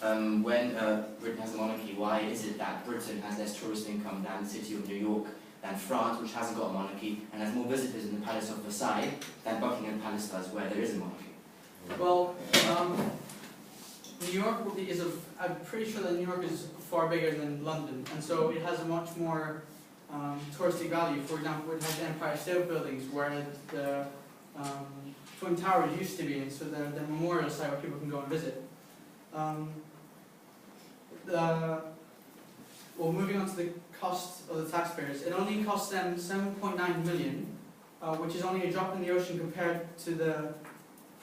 when Britain has a monarchy, why is it that Britain has less tourist income than the city of New York, than France, which hasn't got a monarchy, and has more visitors in the Palace of Versailles than Buckingham Palace does, where there is a monarchy? Well, New York I'm pretty sure that New York is far bigger than London, and so it has a much more touristic value. For example, it has the Empire State Buildings, where the Twin Towers used to be, and so they're the memorial site where people can go and visit. Well, moving on to the cost of the taxpayers, it only costs them 7.9 million, which is only a drop in the ocean compared to the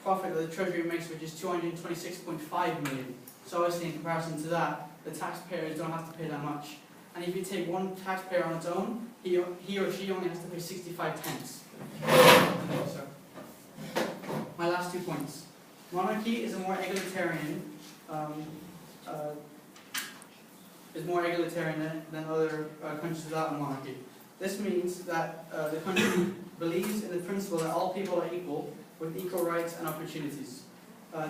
profit that the Treasury makes, which is 226.5 million. So obviously, in comparison to that, the taxpayers don't have to pay that much. And if you take one taxpayer on its own, he or she only has to pay 65 pence. My last 2 points. Monarchy is a more egalitarian. Than other countries without a monarchy. This means that the country believes in the principle that all people are equal with equal rights and opportunities.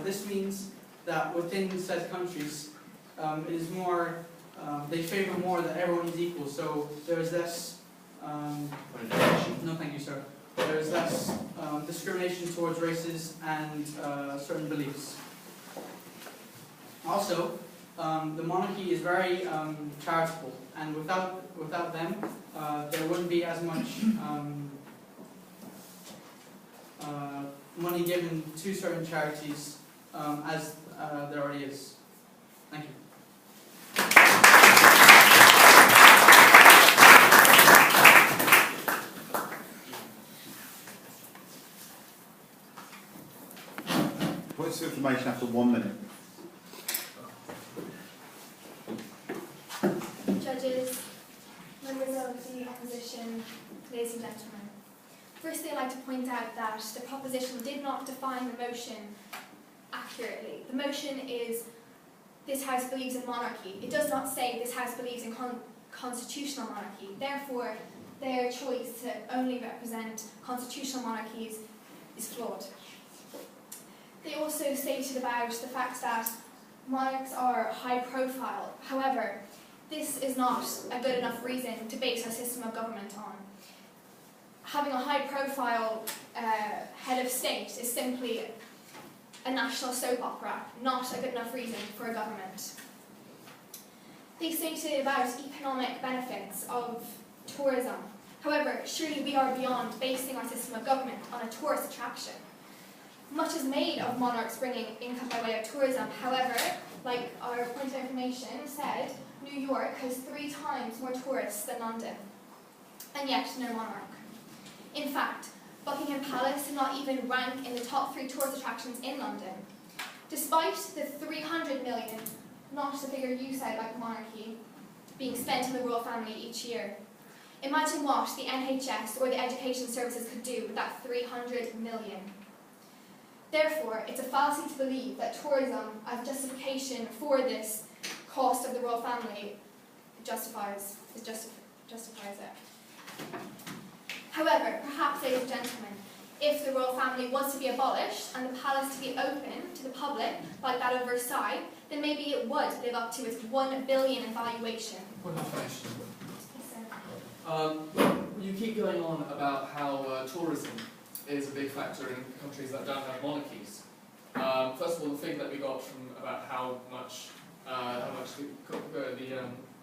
This means that within said countries, it is more, they favor more that everyone is equal, so there is less, no thank you sir, there is less discrimination towards races and certain beliefs. Also, the monarchy is very charitable, and without them, there wouldn't be as much money given to certain charities as there already is. Thank you. Points of information after 1 minute. Judges, members of the opposition, ladies and gentlemen. Firstly, I'd like to point out that the proposition did not define the motion accurately. The motion is, this House believes in monarchy. It does not say this House believes in constitutional monarchy. Therefore, their choice to only represent constitutional monarchies is flawed. They also stated about the fact that monarchs are high profile. However, this is not a good enough reason to base our system of government on. Having a high-profile head of state is simply a national soap opera, not a good enough reason for a government. They stated about economic benefits of tourism. However, surely we are beyond basing our system of government on a tourist attraction. Much is made of monarchs bringing income by way of tourism. However, like our point of information said, New York has 3 times more tourists than London, and yet no monarch. In fact, Buckingham Palace did not even rank in the top 3 tourist attractions in London. Despite the 300 million, not the figure you said about the monarchy, being spent on the royal family each year. Imagine what the NHS or the education services could do with that 300 million. Therefore, it's a fallacy to believe that tourism as justification for this cost of the royal family justifies it. However, perhaps, ladies and gentlemen, if the royal family was to be abolished and the palace to be open to the public, like that of Versailles, then maybe it would live up to its 1 billion in valuation. Yes, sir. You keep going on about how tourism is a big factor in countries that don't have monarchies. First of all, the figure that we got from about how much the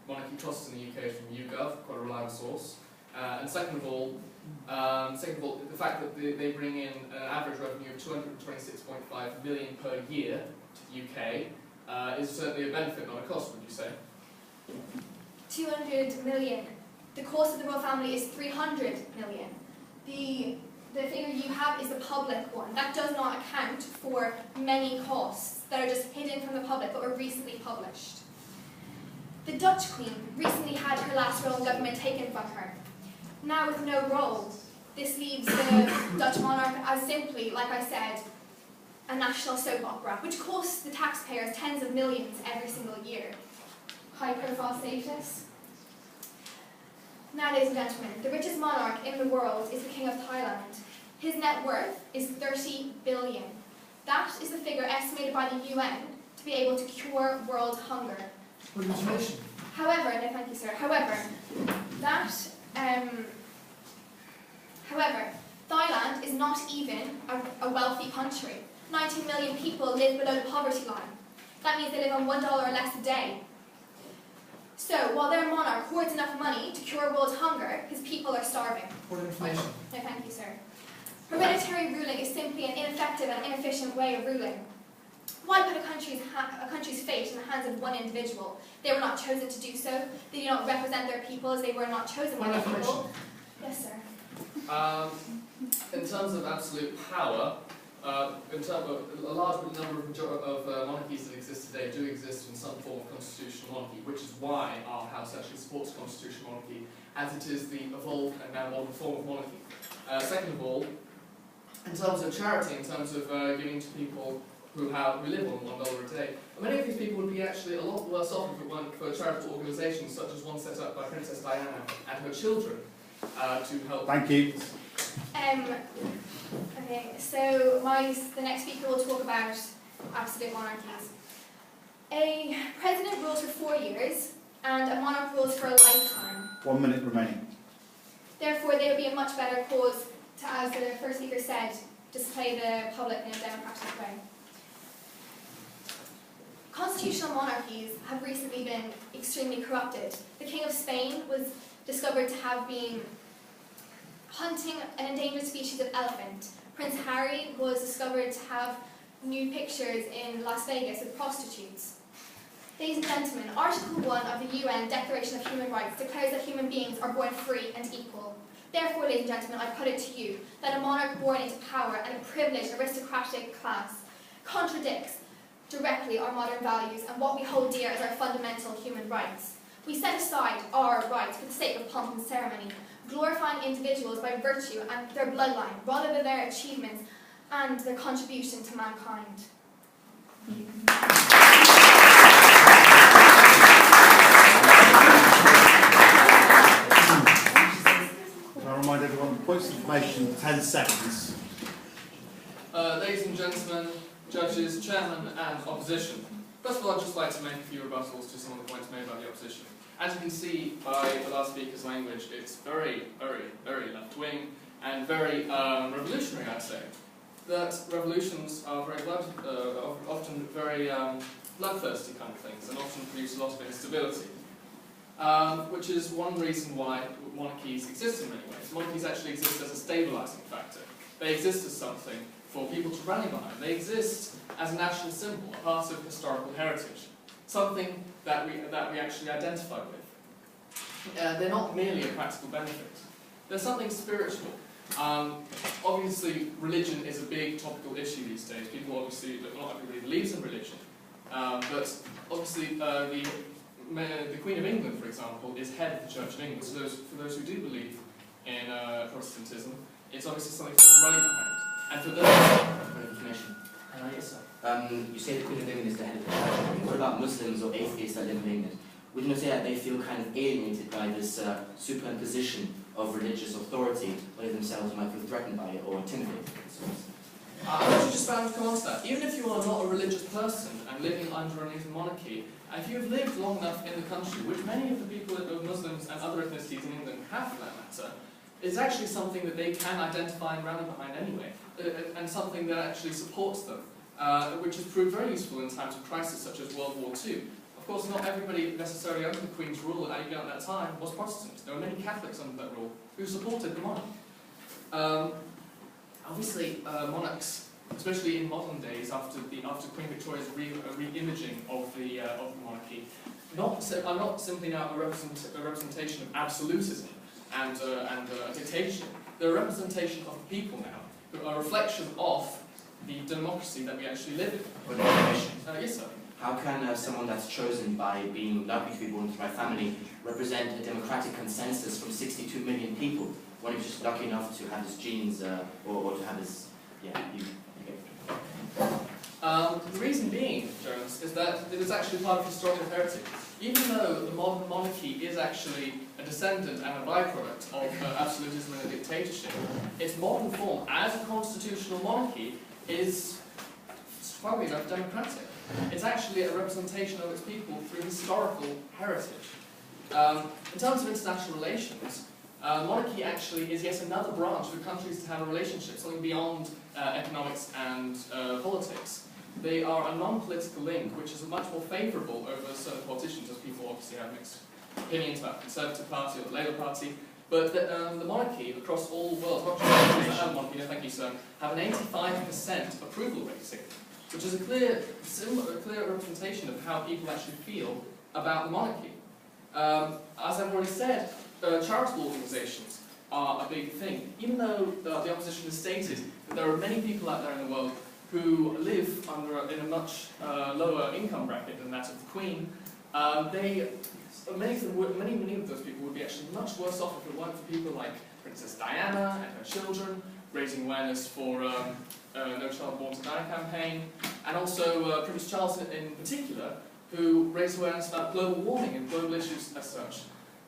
monarchy costs in the UK is from YouGov, quite a reliable source. And second of all, the fact that they bring in an average revenue of 226.5 million per year to the UK is certainly a benefit, not a cost, would you say? 200 million. The cost of the royal family is 300 million. The figure you have is the public one. That does not account for many costs that are just hidden from the public but were recently published. The Dutch Queen recently had her last role in government taken from her. Now with no role, this leaves the Dutch monarch as simply, like I said, a national soap opera, which costs the taxpayers tens of millions every single year. High-profile status. Now, ladies and gentlemen, the richest monarch in the world is the King of Thailand. His net worth is 30 billion. That is the figure estimated by the UN to to be able to cure world hunger. What information? However, no, thank you, sir. However, Thailand is not even a wealthy country. 19 million people live below the poverty line. That means they live on $1 or less a day. So, while their monarch hoards enough money to cure world hunger, his people are starving. What information? No, thank you, sir. Hereditary ruling is simply an ineffective and inefficient way of ruling. Why put a country's fate in the hands of one individual? They were not chosen to do so. They do not represent their people as they were not chosen by their people. Yes, sir. In terms of absolute power, in terms of a large number of monarchies that exist today do exist in some form of constitutional monarchy, which is why our House actually supports constitutional monarchy, as it is the evolved and now modern form of monarchy. Second of all, in terms of charity, in terms of giving to people who live on $1 a day, many of these people would be actually a lot worse off if it weren't for charitable organisations such as one set up by Princess Diana and her children to help. Thank you. Okay, so the next speaker will talk about absolute monarchies. A president rules for 4 years, and a monarch rules for a lifetime. 1 minute remaining. Therefore, they would be a much better cause to, as the first speaker said, display the public in a democratic way. Constitutional monarchies have recently been extremely corrupted. The King of Spain was discovered to have been hunting an endangered species of elephant. Prince Harry was discovered to have nude pictures in Las Vegas with prostitutes. Ladies and gentlemen, Article 1 of the UN Declaration of Human Rights declares that human beings are born free and equal. Therefore, ladies and gentlemen, I put it to you that a monarch born into power and a privileged aristocratic class contradicts directly our modern values and what we hold dear as our fundamental human rights. We set aside our rights for the sake of pomp and ceremony, glorifying individuals by virtue and their bloodline, rather than their achievements and their contribution to mankind. Can I remind everyone, points of information, 10 seconds. Ladies and gentlemen, judges, chairman and opposition. First of all, I'd just like to make a few rebuttals to some of the points made by the opposition. As you can see by the last speaker's language, it's very, very, very left-wing and very revolutionary, I'd say. That revolutions are very often very bloodthirsty kind of things and often produce a lot of instability. Which is one reason why monarchies exist in many ways. Monarchies actually exist as a stabilising factor. They exist as something for people to rally behind. They exist as a national symbol, a part of historical heritage, something that we actually identify with. They're not merely a practical benefit. They're something spiritual. Obviously, religion is a big topical issue these days. People obviously, not everybody believes in religion, but obviously the Queen of England, for example, is head of the Church of England. So for those who do believe in Protestantism, it's obviously something to rally behind. And for those information. Yes, sir. You say the Queen of England is the head of the Church. What about Muslims or atheists that live in England? Would you say that they feel kind of alienated by this superimposition of religious authority, or they themselves might feel threatened by it or intimidated? I was just about to come on to that. Even if you are not a religious person and living underneath a monarchy, if you have lived long enough in the country, which many of the people of Muslims and other ethnicities in England have for that matter, is actually something that they can identify and rally behind anyway, and something that actually supports them, which has proved very useful in times of crisis such as World War II. Of course, not everybody necessarily under the Queen's rule at that time was Protestant. There were many Catholics under that rule who supported the monarch. Obviously, monarchs, especially in modern days, after Queen Victoria's re-imaging of the monarchy, are not simply now a representation of absolutism and dictatorship. They're a representation of the people now, who are a reflection of the democracy that we actually live in. Yes, sir. How can someone that's chosen by being lucky to be born into my family represent a democratic consensus from 62 million people when he's just lucky enough to have his genes or to have his... Yeah, The reason being, Jones, is that it is actually part of historical heritage. Even though the modern monarchy is actually a descendant and a byproduct of absolutism and dictatorship, its modern form as a constitutional monarchy is strongly enough democratic. It's actually a representation of its people through historical heritage. In terms of international relations, monarchy actually is yet another branch for countries to have a relationship, something beyond economics and politics. They are a non-political link, which is much more favourable over certain politicians, as people obviously have mixed opinions about the Conservative Party or the Labour Party. But the monarchy across all the world, not just countries that have monarchy, no, thank you, sir, have an 85% approval rating, which is a clear representation of how people actually feel about the monarchy. As I've already said, charitable organisations are a big thing. Even though the opposition has stated that there are many people out there in the world who live in a much lower income bracket than that of the Queen, many of those people would be actually much worse off if it weren't for people like Princess Diana and her children, raising awareness for No Child Born to Die campaign, and also Prince Charles in particular, who raised awareness about global warming and global issues as such.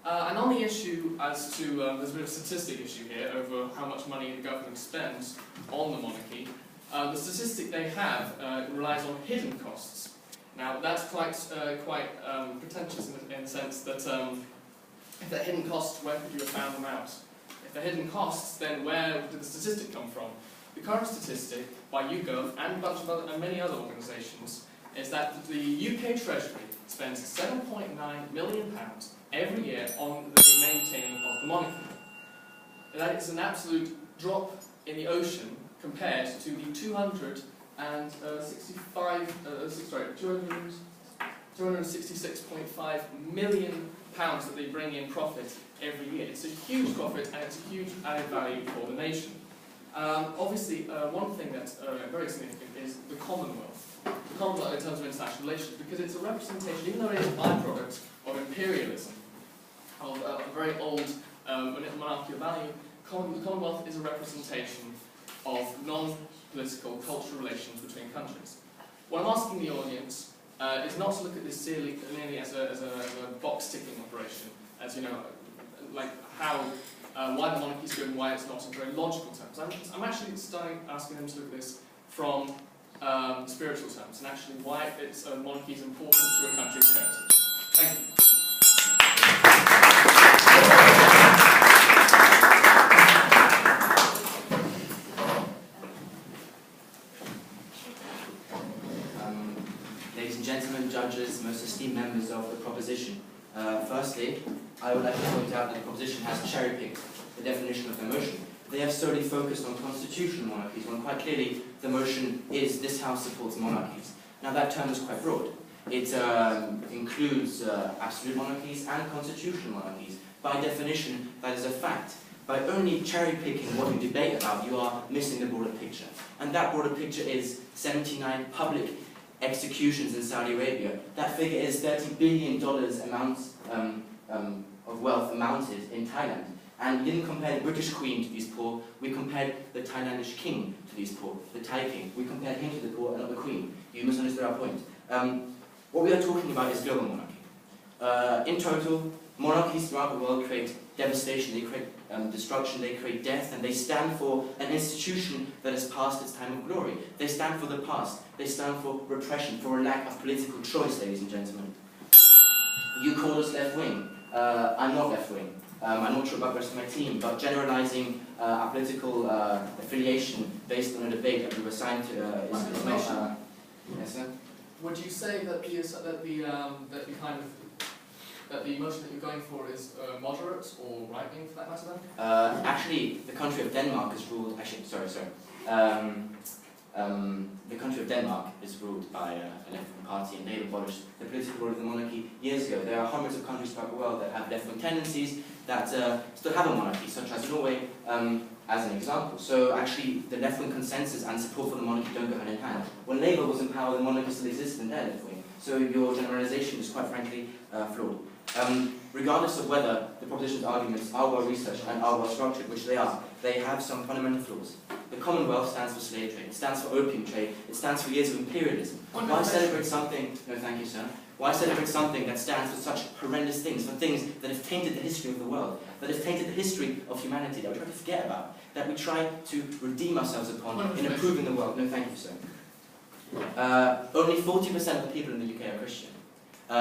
And on the issue as to, there's a bit of a statistic issue here over how much money the government spends on the monarchy. The statistic they have relies on hidden costs. Now that's quite pretentious in the sense that if they're hidden costs, where could you have found them out? If they're hidden costs, then where did the statistic come from? The current statistic by YouGov and many other organisations is that the UK Treasury spends £7.9 million every year on the maintaining of the monarchy. That is an absolute drop in the ocean compared to the 266.5 million pounds that they bring in profit every year. It's a huge profit and it's a huge added value for the nation. Obviously, one thing that's very significant is the Commonwealth. The Commonwealth in terms of international relations, because it's a representation, even though it is a byproduct of imperialism, of a very old monarchical value, the Commonwealth is a representation of non-political cultural relations between countries. What I'm asking the audience is not to look at this merely as a box-ticking operation, as you know, like how, why the monarchy is good and why it's not in very logical terms. I'm actually asking them to look at this from spiritual terms, and actually why monarchy is important to a country's heritage. Thank you. Ladies and gentlemen, judges, most esteemed members of the proposition. Firstly, I would like to point out that the proposition has cherry-picked the definition of the motion. They have solely focused on constitutional monarchies, when quite clearly the motion is this House supports monarchies. Now that term is quite broad. It includes absolute monarchies and constitutional monarchies. By definition, that is a fact. By only cherry-picking what you debate about, you are missing the broader picture. And that broader picture is 79 public executions in Saudi Arabia. That figure is $30 billion of wealth amounted in Thailand. And we didn't compare the British Queen to these poor, we compared the Thailandish King to these poor, the Thai King. We compared him to the poor and not the Queen. You misunderstood our point. What we are talking about is global monarchy. In total, monarchies throughout the world create devastation, they create destruction, they create death, and they stand for an institution that has passed its time of glory. They stand for the past. They stand for repression, for a lack of political choice, ladies and gentlemen. You call us left-wing. I'm not left-wing. I'm not sure about the rest of my team, but generalizing our political affiliation based on a debate that we were assigned to is not... Yes, sir? Would you say that the motion that you're going for is moderate or right-wing, for that matter, then? Actually, the country of Denmark is ruled... Actually, sorry. The country of Denmark is ruled by a left-wing party, and they abolished the political rule of the monarchy years ago. There are hundreds of countries throughout the world that have left-wing tendencies that still have a monarchy, such as Norway, as an example. So actually, the left-wing consensus and support for the monarchy don't go hand in hand. When Labour was in power, the monarchy still existed in their left-wing. So your generalization is quite frankly flawed. Regardless of whether the proposition's arguments are well researched and are well structured, which they are, they have some fundamental flaws. The Commonwealth stands for slave trade, it stands for opium trade, it stands for years of imperialism. Why celebrate something, no thank you sir, why celebrate something that stands for such horrendous things, for things that have tainted the history of the world, that have tainted the history of humanity, that we try to forget about, that we try to redeem ourselves upon in improving the world? No thank you sir. Only 40% of the people in the UK are Christian.